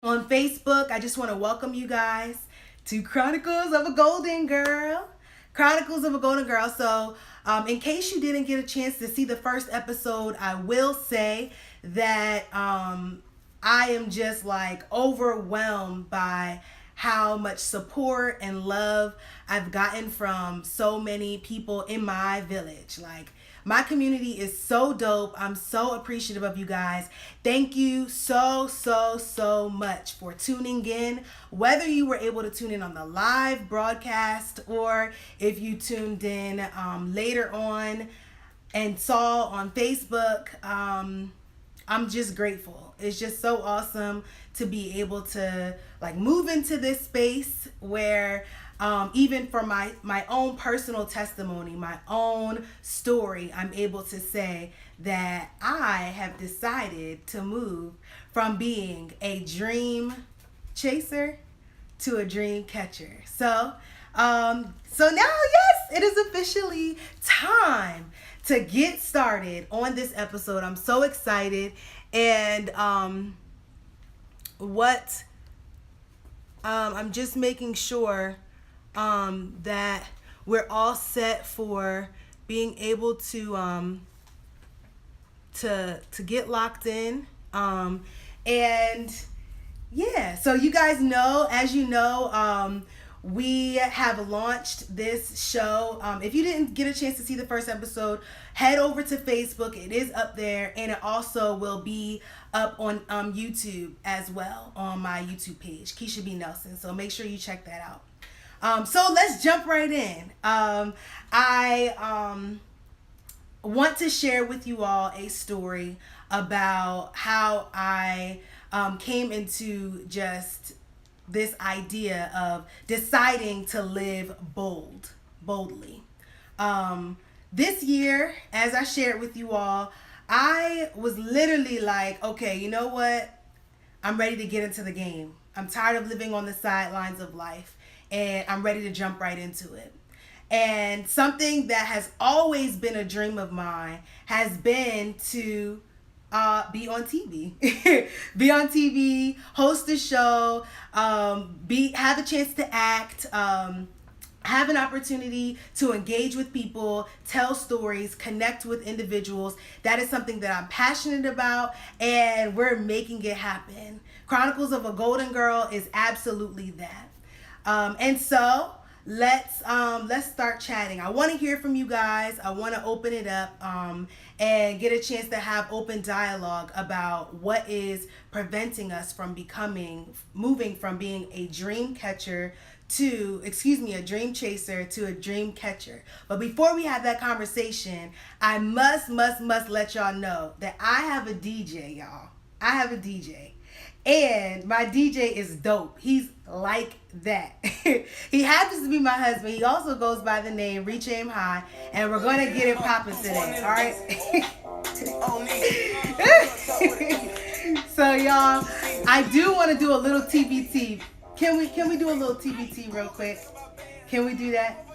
On Facebook, I just want to welcome you guys to Chronicles of a Golden Girl. Chronicles of a Golden Girl. So, in case you didn't get a chance to see the first episode, I will say that I am just like overwhelmed by how much support and love I've gotten from so many people in my village. Like, my community is so dope. I'm so appreciative of you guys. Thank you so much for tuning in. Whether you were able to tune in on the live broadcast or if you tuned in later on and saw on Facebook, I'm just grateful. It's just so awesome to be able to like move into this space where even for my own personal testimony, my own story, I'm able to say that I have decided to move from being a dream chaser to a dream catcher. So now, yes, it is officially time to get started on this episode. I'm so excited, and what I'm just making sure that we're all set for being able to get locked in. And yeah, so you guys know, as you know, we have launched this show. If you didn't get a chance to see the first episode, head over to Facebook. It is up there, and it also will be up on YouTube as well, on my YouTube page, Keisha B. Nelson. So make sure you check that out. So let's jump right in. I want to share with you all a story about how I came into just this idea of deciding to live boldly. This year, as I shared with you all, I was literally like, okay, you know what? I'm ready to get into the game. I'm tired of living on the sidelines of life, and I'm ready to jump right into it. And something that has always been a dream of mine has been to be on TV, be on TV, host a show, have a chance to act, have an opportunity to engage with people, tell stories, connect with individuals. That is something that I'm passionate about, and we're making it happen. Chronicles of a Golden Girl is absolutely that. And so let's start chatting. I want to hear from you guys. I want to open it up and get a chance to have open dialogue about what is preventing us from moving from being a dream catcher to, a dream chaser to a dream catcher. But before we have that conversation, I must let y'all know that I have a DJ, y'all. I have a DJ. And my DJ is dope. He's like that. He happens to be my husband. He also goes by the name Reach Aim High. And we're going to get it popping today. All right? So, y'all, I do want to do a little TBT. Can we do a little TBT real quick? Can we do that?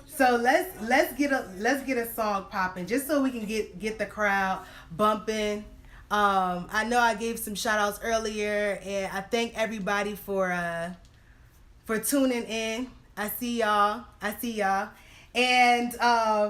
So let's get a song popping just so we can get the crowd bumping. I know I gave some shout outs earlier, and I thank everybody for tuning in. I see y'all. And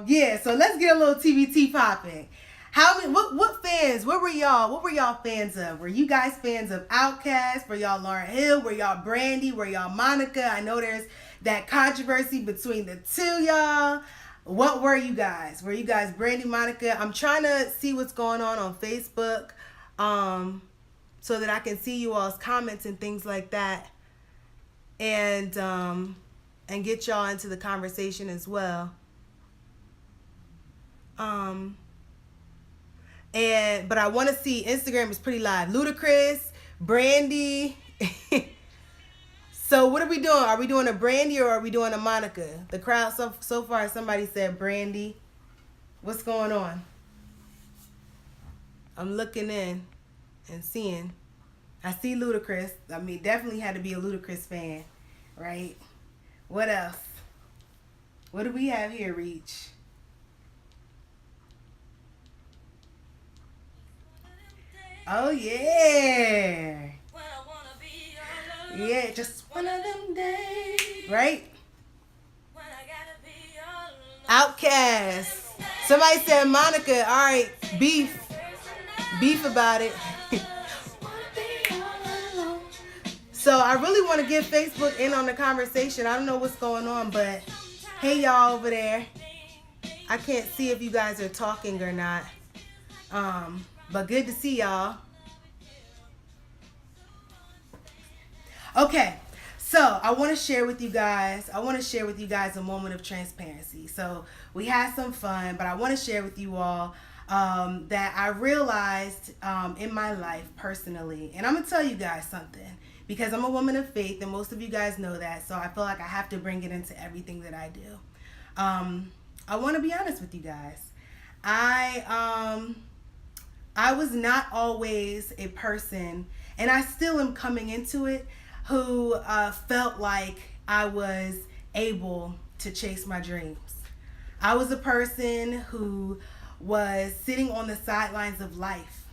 yeah, so let's get a little TBT popping. What fans? What were y'all fans of? Were you guys fans of Outkast? Were y'all Lauryn Hill? Were y'all Brandy? Were y'all Monica? I know there's that controversy between the two, y'all. What were you guys? Were you guys Brandy, Monica? I'm trying to see what's going on Facebook, so that I can see you all's comments and things like that, and get y'all into the conversation as well. But I want to see, Instagram is pretty live. Ludacris, Brandy. So what are we doing? Are we doing a Brandy or are we doing a Monica? The crowd so far, somebody said Brandy. What's going on? I'm looking in and seeing. I see Ludacris. I mean, definitely had to be a Ludacris fan, right? What else? What do we have here, Reach? Oh, yeah. Yeah, just one of them days. Right? Outcast. Somebody said Monica. All right, beef about it. So I really want to get Facebook in on the conversation. I don't know what's going on, but hey y'all over there. I can't see if you guys are talking or not. But good to see y'all. Okay. So I want to share with you guys. A moment of transparency. So we had some fun, but I want to share with you all that I realized in my life personally, and I'm gonna tell you guys something because I'm a woman of faith, and most of you guys know that. So I feel like I have to bring it into everything that I do. I want to be honest with you guys. I was not always a person, and I still am coming into it, who felt like I was able to chase my dreams. I was a person who was sitting on the sidelines of life.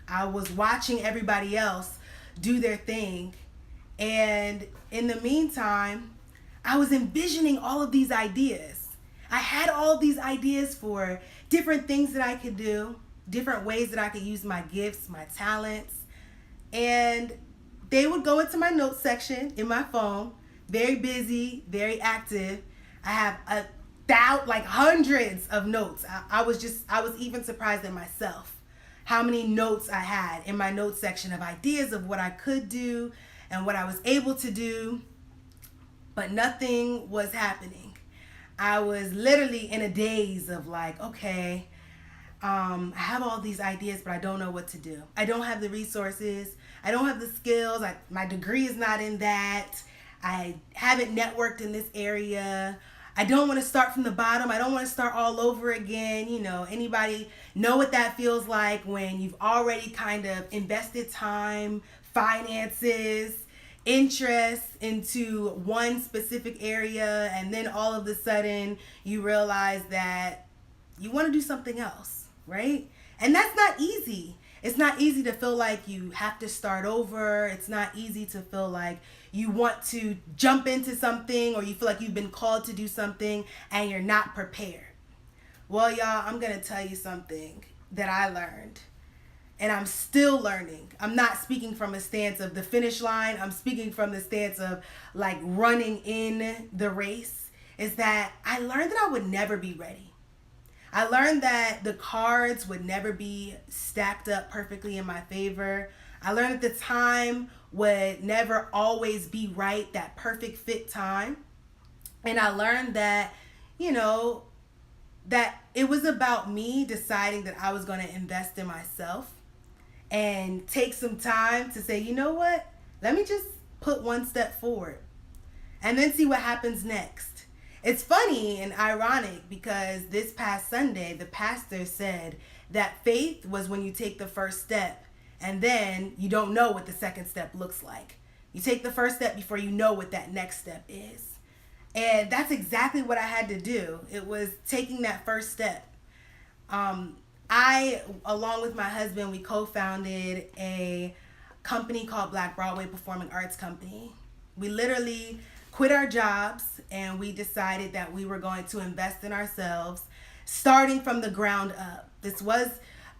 I was watching everybody else do their thing. And in the meantime, I was envisioning all of these ideas. I had all of these ideas for different things that I could do, different ways that I could use my gifts, my talents. And they would go into my notes section in my phone, very busy, very active. I have hundreds of notes. I was even surprised at myself how many notes I had in my notes section of ideas of what I could do and what I was able to do, but nothing was happening. I was literally in a daze of like, okay, I have all these ideas, but I don't know what to do. I don't have the resources. I don't have the skills. My degree is not in that. I haven't networked in this area. I don't want to start from the bottom. I don't want to start all over again. You know, anybody know what that feels like when you've already kind of invested time, finances, interest into one specific area, and then all of a sudden you realize that you want to do something else, right? And that's not easy. It's not easy to feel like you have to start over. It's not easy to feel like you want to jump into something, or you feel like you've been called to do something and you're not prepared. Well, y'all, I'm going to tell you something that I learned, and I'm still learning. I'm not speaking from a stance of the finish line. I'm speaking from the stance of like running in the race, is that I learned that I would never be ready. I learned that the cards would never be stacked up perfectly in my favor. I learned that the time would never always be right, that perfect fit time. And I learned that, that it was about me deciding that I was going to invest in myself and take some time to say, you know what? Let me just put one step forward and then see what happens next. It's funny and ironic because this past Sunday, the pastor said that faith was when you take the first step and then you don't know what the second step looks like. You take the first step before you know what that next step is. And that's exactly what I had to do. It was taking that first step. I, along with my husband, we co-founded a company called Black Broadway Performing Arts Company. We literally quit our jobs and we decided that we were going to invest in ourselves, starting from the ground up. This was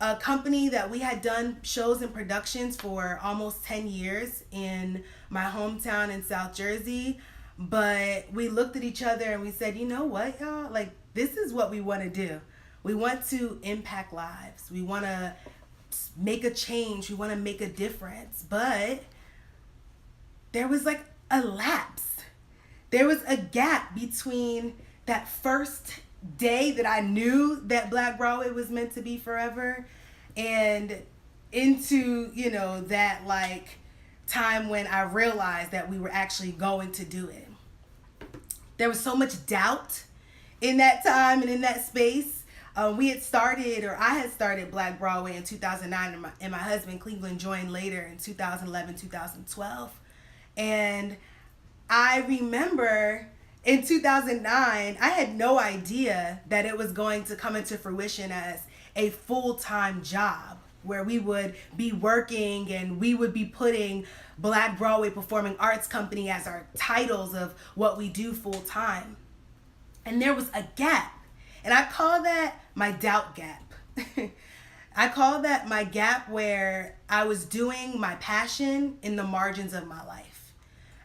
a company that we had done shows and productions for almost 10 years in my hometown in South Jersey. But we looked at each other and we said, you know what, y'all? Like, this is what we want to do. We want to impact lives. We want to make a change. We want to make a difference. But there was like a lapse. There was a gap between that first day that I knew that Black Broadway was meant to be forever and into, that like time when I realized that we were actually going to do it. There was so much doubt in that time and in that space. I had started Black Broadway in 2009 and my husband Cleveland joined later in 2011, 2012. And I remember in 2009, I had no idea that it was going to come into fruition as a full-time job. where we would be working and we would be putting Black Broadway Performing Arts Company as our titles of what we do full time. And there was a gap. And I call that my doubt gap. I call that my gap where I was doing my passion in the margins of my life.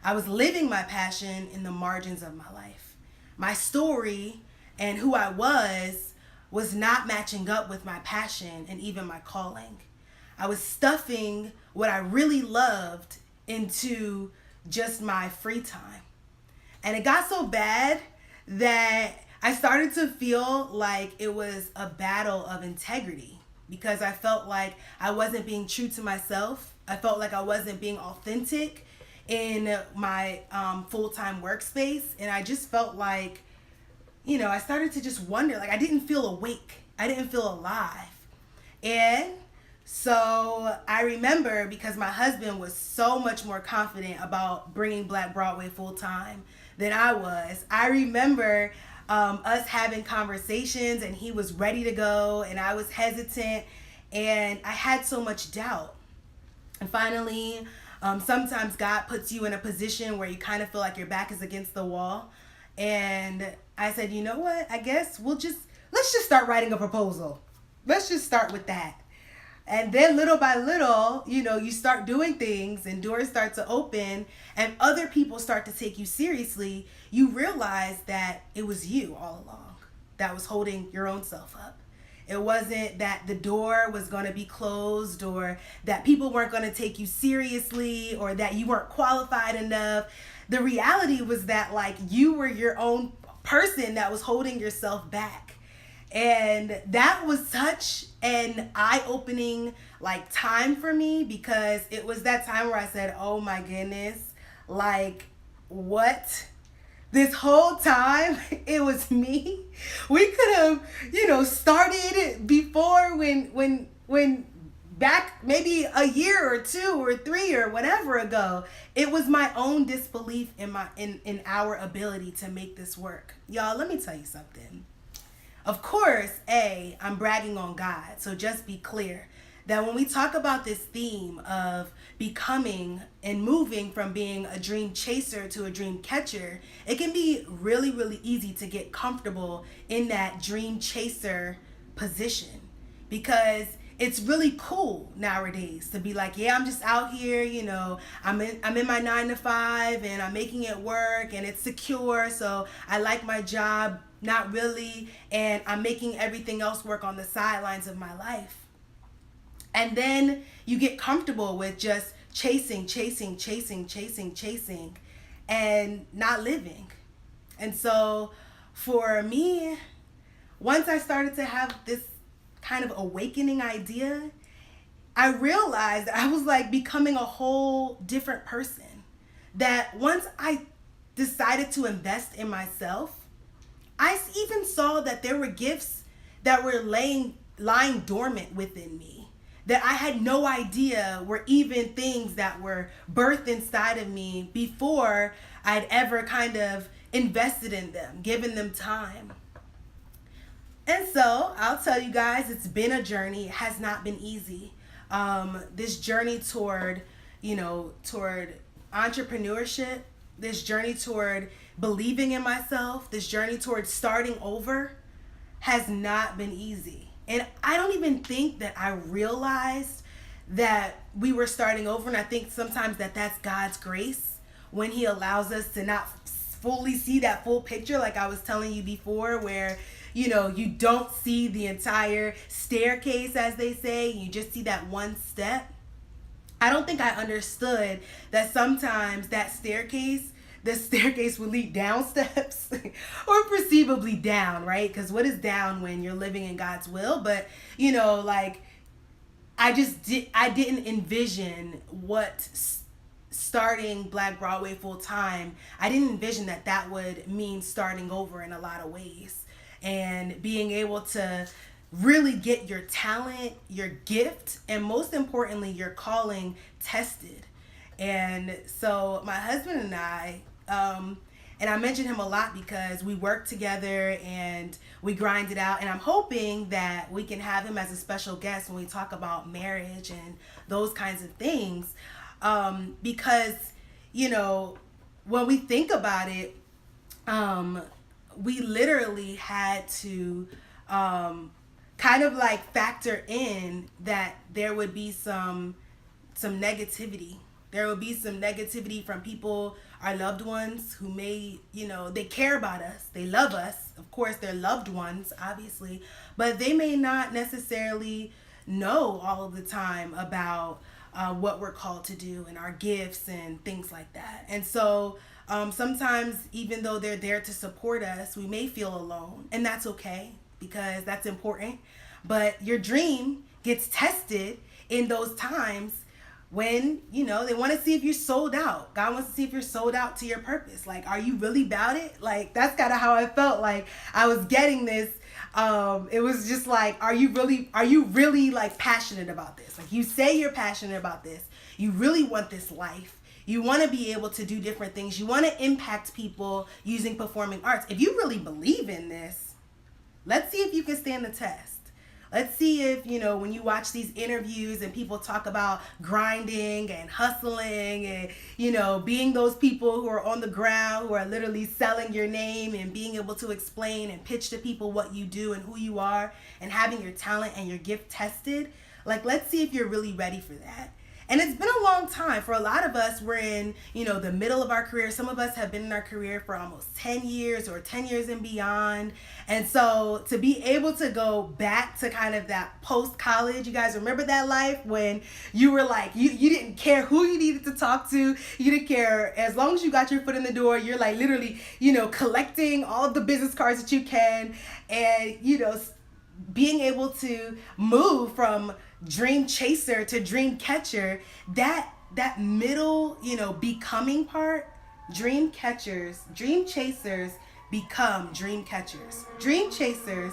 I was living my passion in the margins of my life. My story and who I was not matching up with my passion and even my calling. I was stuffing what I really loved into just my free time. And it got so bad that I started to feel like it was a battle of integrity, because I felt like I wasn't being true to myself. I felt like I wasn't being authentic in my full-time workspace. And I just felt like, I started to just wonder, like I didn't feel awake. I didn't feel alive. And so I remember, because my husband was so much more confident about bringing Black Broadway full-time than I was. I remember us having conversations, and he was ready to go and I was hesitant, and I had so much doubt. And finally, sometimes God puts you in a position where you kind of feel like your back is against the wall. And I said, you know what? I guess let's just start writing a proposal. Let's just start with that. And then little by little, you start doing things and doors start to open and other people start to take you seriously. You realize that it was you all along that was holding your own self up. It wasn't that the door was going to be closed or that people weren't going to take you seriously or that you weren't qualified enough. The reality was that you were your own person that was holding yourself back. And that was such an eye-opening time for me, because it was that time where I said, oh my goodness, what? This whole time it was me. We could have, started before when back maybe a year or 2 or 3 or whatever ago. It was my own disbelief in our ability to make this work. Y'all, let me tell you something. Of course, I'm bragging on God. So just be clear that when we talk about this theme of becoming and moving from being a dream chaser to a dream catcher, it can be really, really easy to get comfortable in that dream chaser position, because it's really cool nowadays to be like, yeah, I'm just out here, I'm in my 9 to 5 and I'm making it work and it's secure. So I like my job. Not really. And I'm making everything else work on the sidelines of my life. And then you get comfortable with just chasing and not living. And so for me, once I started to have this kind of awakening idea, I realized that I was becoming a whole different person. That once I decided to invest in myself, I even saw that there were gifts that were lying dormant within me, that I had no idea were even things that were birthed inside of me before I'd ever kind of invested in them, given them time. And so I'll tell you guys, it's been a journey. It has not been easy. This journey toward entrepreneurship, this journey toward believing in myself, this journey towards starting over has not been easy. And I don't even think that I realized that we were starting over. And I think sometimes that's God's grace when he allows us to not fully see that full picture, like I was telling you before, where you don't see the entire staircase, as they say. You just see that one step. I don't think I understood that sometimes the staircase will lead down steps or perceivably down, right? Because what is down when you're living in God's will? But, I didn't envision what starting Black Broadway full time, I didn't envision that would mean starting over in a lot of ways. And being able to really get your talent, your gift, and most importantly, your calling tested. And so my husband and I And I mention him a lot because we work together and we grind it out. And I'm hoping that we can have him as a special guest when we talk about marriage and those kinds of things. Because, you know, when we think about it, we literally had to kind of like factor in that there would be some negativity. There will be some negativity from people, our loved ones, who may, you know, they care about us, they love us. Of course, they're loved ones, obviously, but they may not necessarily know all of the time about what we're called to do and our gifts and things like that. And so sometimes, even though they're there to support us, we may feel alone, and that's okay because that's important. But your dream gets tested in those times when, you know, they want to see if you're sold out. God wants to see if you're sold out to your purpose. Like, are you really about it? Like, that's kind of how I felt. Like, I was getting this. It was just like, are you really like passionate about this? Like, you say you're passionate about this. You really want this life. You want to be able to do different things. You want to impact people using performing arts. If you really believe in this, let's see if you can stand the test. Let's see if, you know, when you watch these interviews and people talk about grinding and hustling and, you know, being those people who are on the ground, who are literally selling your name and being able to explain and pitch to people what you do and who you are and having your talent and your gift tested. Like, let's see if you're really ready for that. And it's been a long time. For a lot of us, we're in, you know, the middle of our career. Some of us have been in our career for almost 10 years or 10 years and beyond. And so to be able to go back to kind of that post-college, you guys remember that life when you were like, you didn't care who you needed to talk to. You didn't care. As long as you got your foot in the door, you're like literally, you know, collecting all of the business cards that you can and, you know, being able to move from dream chaser to dream catcher, that middle, you know, becoming part, dream chasers become dream catchers. Dream chasers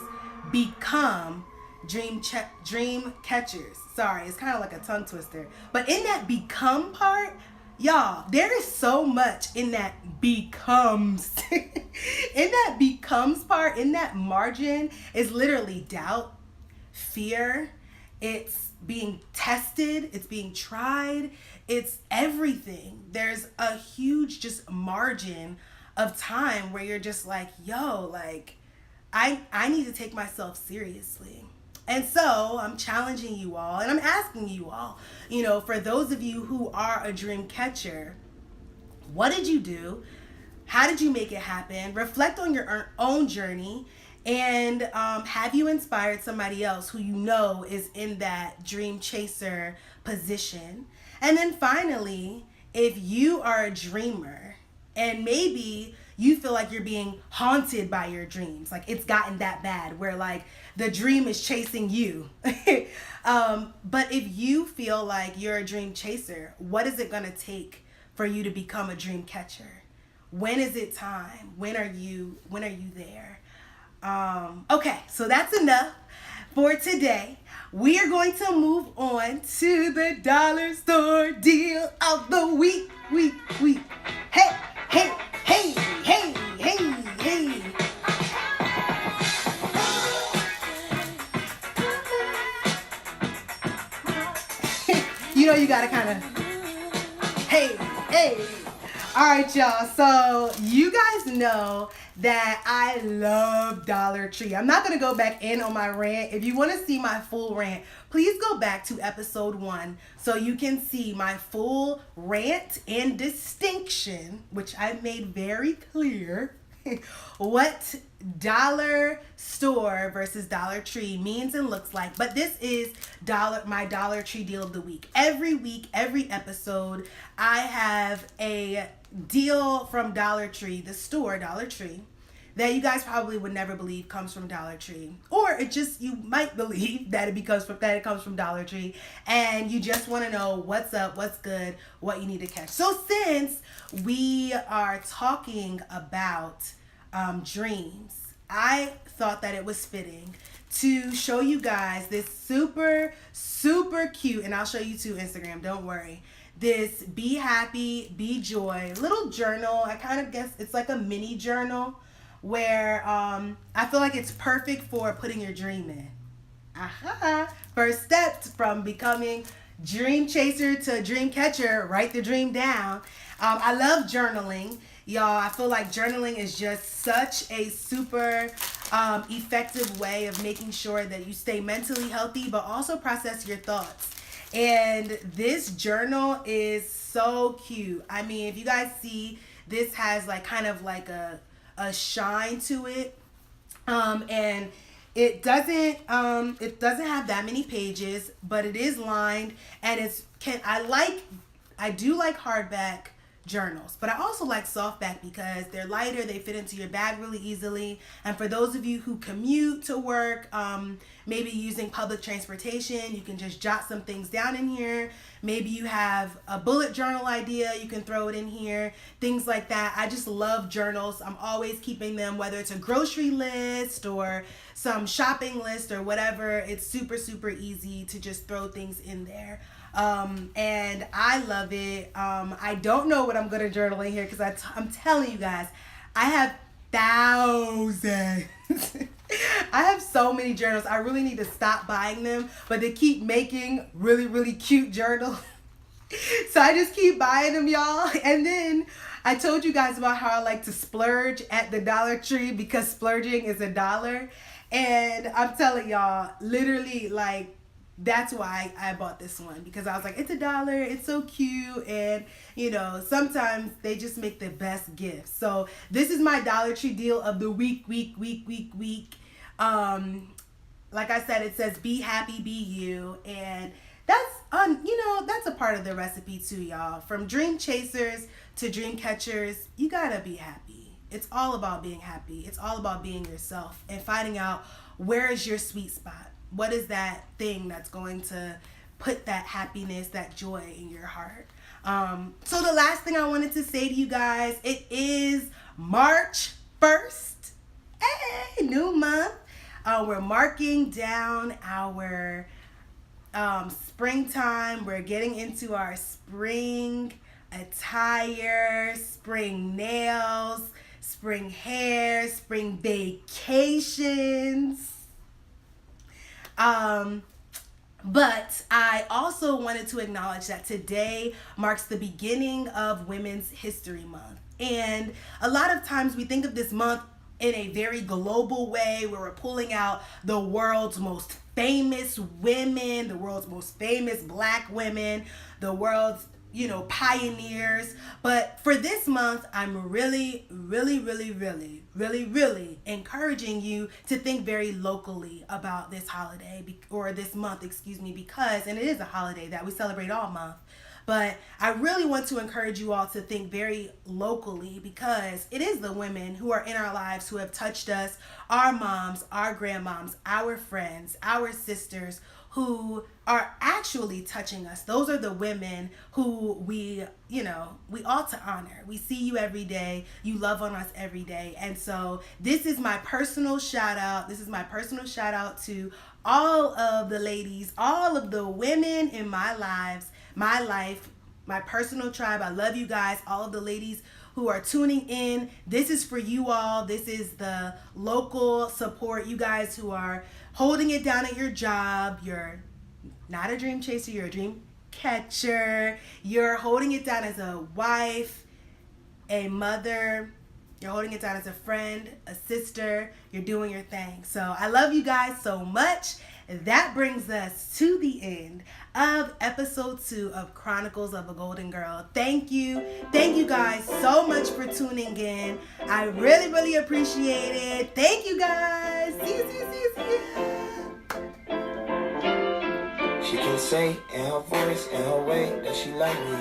become dream catchers. Sorry, it's kind of like a tongue twister. But in that become part, y'all, there is so much in that becomes. In that becomes part, in that margin, is literally doubt, fear. It's being tested. It's being tried. It's everything. There's a huge just margin of time where you're just like, yo, like, I need to take myself seriously. And so I'm challenging you all and I'm asking you all, you know, for those of you who are a dream catcher, what did you do? How did you make it happen? Reflect on your own journey. And have you inspired somebody else who you know is in that dream chaser position? And then finally, if you are a dreamer and maybe you feel like you're being haunted by your dreams, like it's gotten that bad where like the dream is chasing you. But if you feel like you're a dream chaser, what is it going to take for you to become a dream catcher? When is it time? When are you there? Okay, so that's enough for today. We are going to move on to the dollar store deal of the week. Hey, hey, hey, hey, hey, hey. You know you gotta kind of, hey, hey. All right, y'all. So you guys know that I love Dollar Tree. I'm not going to go back in on my rant. If you want to see my full rant, please go back to episode 1 so you can see my full rant and distinction, which I made very clear what dollar store versus Dollar Tree means and looks like. But this is my Dollar Tree deal of the week. Every week, every episode, I have a deal from Dollar Tree, the store Dollar Tree, that you guys probably would never believe comes from Dollar Tree, or it just, you might believe that it comes from Dollar Tree, and you just want to know what's up, what's good, what you need to catch. So since we are talking about dreams, I thought that it was fitting to show you guys this super cute, and I'll show you to Instagram, don't worry, this Be Happy, Be Joy little journal. I kind of guess it's like a mini journal where I feel like it's perfect for putting your dream in. Aha! First steps from becoming dream chaser to dream catcher. Write the dream down. I love journaling, y'all. I feel like journaling is just such a super effective way of making sure that you stay mentally healthy, but also process your thoughts. And this journal is so cute. I mean, if you guys see, this has like kind of like a shine to it. And it doesn't have that many pages, but it is lined, and I do like hardback journals, but I also like softback because they're lighter, they fit into your bag really easily. And for those of you who commute to work, maybe using public transportation, you can just jot some things down in here. Maybe you have a bullet journal idea, you can throw it in here, things like that. I just love journals. I'm always keeping them, whether it's a grocery list or some shopping list or whatever. It's super, super easy to just throw things in there. And I love it. I don't know what I'm going to journal in here because I'm telling you guys, I have thousands. I have so many journals. I really need to stop buying them, but they keep making really, really cute journals. So I just keep buying them, y'all. And then I told you guys about how I like to splurge at the Dollar Tree because splurging is $1. And I'm telling y'all, literally, like, that's why I bought this one, because I was like, it's $1, it's so cute, and sometimes they just make the best gifts. So this is my Dollar Tree deal of the week. Like I said, it says be happy, be you, and that's that's a part of the recipe too, y'all. From dream chasers to dream catchers, you gotta be happy. It's all about being happy. It's all about being yourself and finding out where is your sweet spot. What is that thing that's going to put that happiness, that joy in your heart? So the last thing I wanted to say to you guys, it is March 1st. Hey, new month. We're marking down our springtime. We're getting into our spring attire, spring nails, spring hair, spring vacations. But I also wanted to acknowledge that today marks the beginning of Women's History Month. And a lot of times we think of this month in a very global way, where we're pulling out the world's most famous women, the world's most famous Black women, the world's pioneers. But for this month, I'm really encouraging you to think very locally about this holiday, or this month, excuse me, because, and it is a holiday that we celebrate all month, but I really want to encourage you all to think very locally, because it is the women who are in our lives who have touched us, our moms, our grandmoms, our friends, our sisters, who are actually touching us. Those are the women who we ought to honor. We see you every day. You love on us every day. And so this is my personal shout out. This is my personal shout out to all of the ladies, all of the women in my life, my personal tribe. I love you guys, all of the ladies who are tuning in. This is for you all. This is the local support. You guys who are holding it down at your job. You're not a dream chaser, you're a dream catcher. You're holding it down as a wife, a mother. You're holding it down as a friend, a sister. You're doing your thing. So I love you guys so much. That brings us to the end of episode 2 of Chronicles of a Golden Girl. Thank you guys so much for tuning in. I really appreciate it. Thank you guys. See you. She can say in her voice, in her way, that she like me.